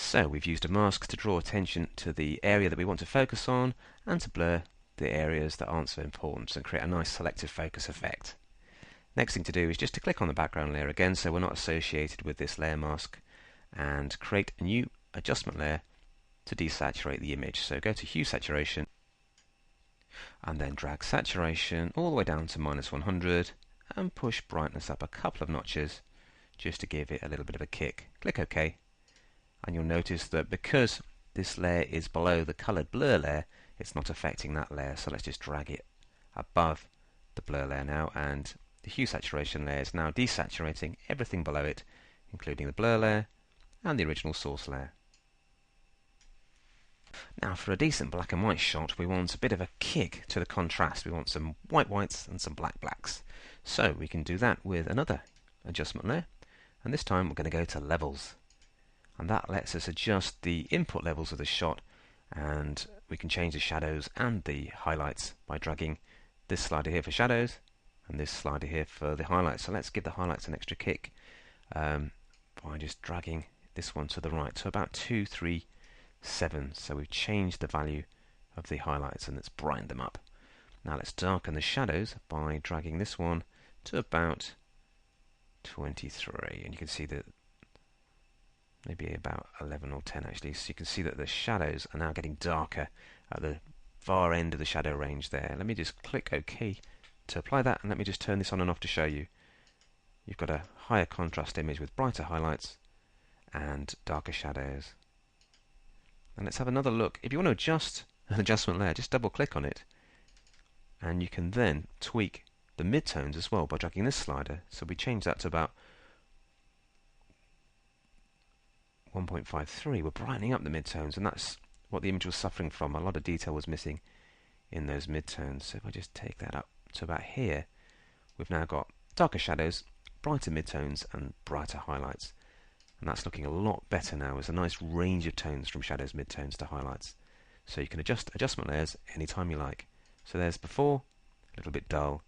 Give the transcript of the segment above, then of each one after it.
So we've used a mask to draw attention to the area that we want to focus on and to blur the areas that aren't so important and create a nice selective focus effect. Next thing to do is just to click on the background layer again so we're not associated with this layer mask, and create a new adjustment layer to desaturate the image. So go to Hue Saturation and then drag saturation all the way down to -100 and push brightness up a couple of notches just to give it a little bit of a kick. Click OK, and you'll notice that because this layer is below the coloured blur layer, it's not affecting that layer. So let's just drag it above the blur layer now, and the hue saturation layer is now desaturating everything below it, including the blur layer and the original source layer. Now for a decent black and white shot, we want a bit of a kick to the contrast. We want some white whites and some black blacks. So we can do that with another adjustment layer, and this time we're going to go to levels, and that lets us adjust the input levels of the shot, and we can change the shadows and the highlights by dragging this slider here for shadows and this slider here for the highlights. So let's give the highlights an extra kick by just dragging this one to the right to about 2, 3, 7. So we've changed the value of the highlights and let's brighten them up. Now let's darken the shadows by dragging this one to about 23, and you can see that maybe about 11 or 10 actually. So you can see that the shadows are now getting darker at the far end of the shadow range there. Let me just click OK to apply that, and let me just turn this on and off to show you. You've got a higher contrast image with brighter highlights and darker shadows. And let's have another look. If you want to adjust an adjustment layer, just double click on it, and you can then tweak the midtones as well by dragging this slider. So we change that to about 1.53. We're brightening up the midtones, and that's what the image was suffering from. A lot of detail was missing in those midtones. So if I just take that up to about here, we've now got darker shadows, brighter midtones and brighter highlights, and that's looking a lot better now. There's a nice range of tones from shadows, midtones to highlights. So you can adjust adjustment layers anytime you like. So there's before, a little bit dull,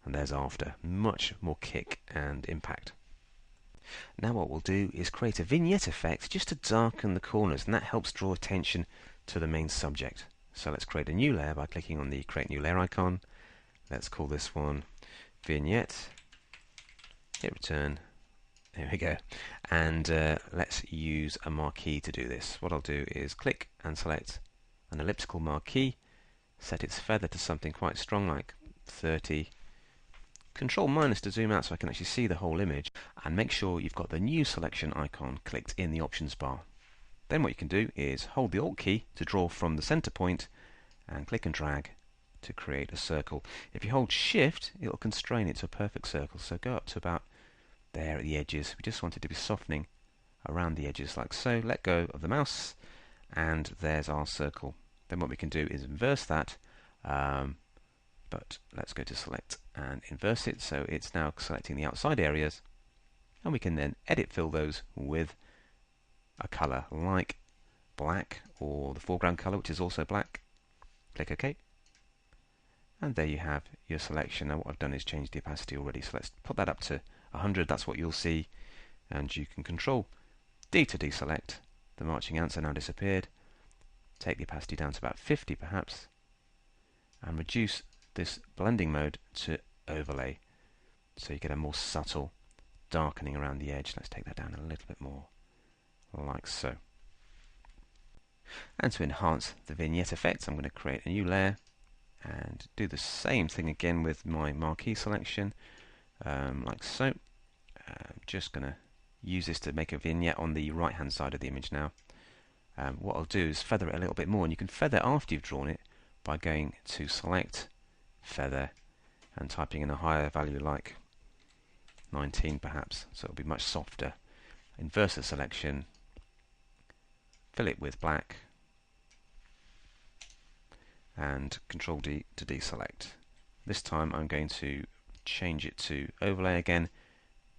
and there's after, much more kick and impact. Now what we'll do is create a vignette effect just to darken the corners, and that helps draw attention to the main subject. So let's create a new layer by clicking on the Create New Layer icon. Let's call this one Vignette. Hit return. There we go. And let's use a marquee to do this. What I'll do is click and select an elliptical marquee, set its feather to something quite strong like 30. Control minus to zoom out so I can actually see the whole image, and make sure you've got the new selection icon clicked in the options bar. Then what you can do is hold the Alt key to draw from the center point and click and drag to create a circle. If you hold Shift, it'll constrain it to a perfect circle. So go up to about there at the edges. We just want it to be softening around the edges like so. Let go of the mouse, and there's our circle. Then what we can do is inverse that, but let's go to select and inverse it so it's now selecting the outside areas, and we can then edit fill those with a color like black, or the foreground color which is also black. Click OK, and there you have your selection. Now what I've done is change the opacity already, so let's put that up to 100. That's what you'll see, and you can Control D to deselect. The marching ants are now disappeared. Take the opacity down to about 50 perhaps, and reduce this blending mode to overlay so you get a more subtle darkening around the edge. Let's take that down a little bit more, like so. And to enhance the vignette effect, I'm going to create a new layer and do the same thing again with my marquee selection, like so. I'm just going to use this to make a vignette on the right hand side of the image now. What I'll do is feather it a little bit more, and you can feather after you've drawn it by going to Select, Feather, and typing in a higher value like 19 perhaps, so it'll be much softer. Inverse the selection, fill it with black, and Control D to deselect. This time I'm going to change it to overlay again,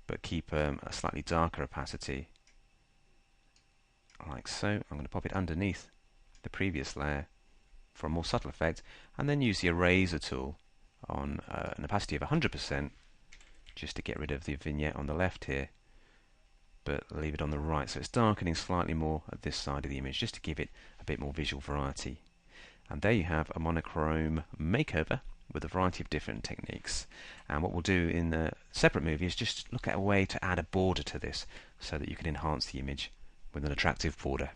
but keep a slightly darker opacity, like so. I'm going to pop it underneath the previous layer for a more subtle effect, and then use the eraser tool on an opacity of 100% just to get rid of the vignette on the left here. but leave it on the right. So it's darkening slightly more at this side of the image, just to give it a bit more visual variety. And there you have a monochrome makeover with a variety of different techniques. And what we'll do in a separate movie is just look at a way to add a border to this so that you can enhance the image with an attractive border.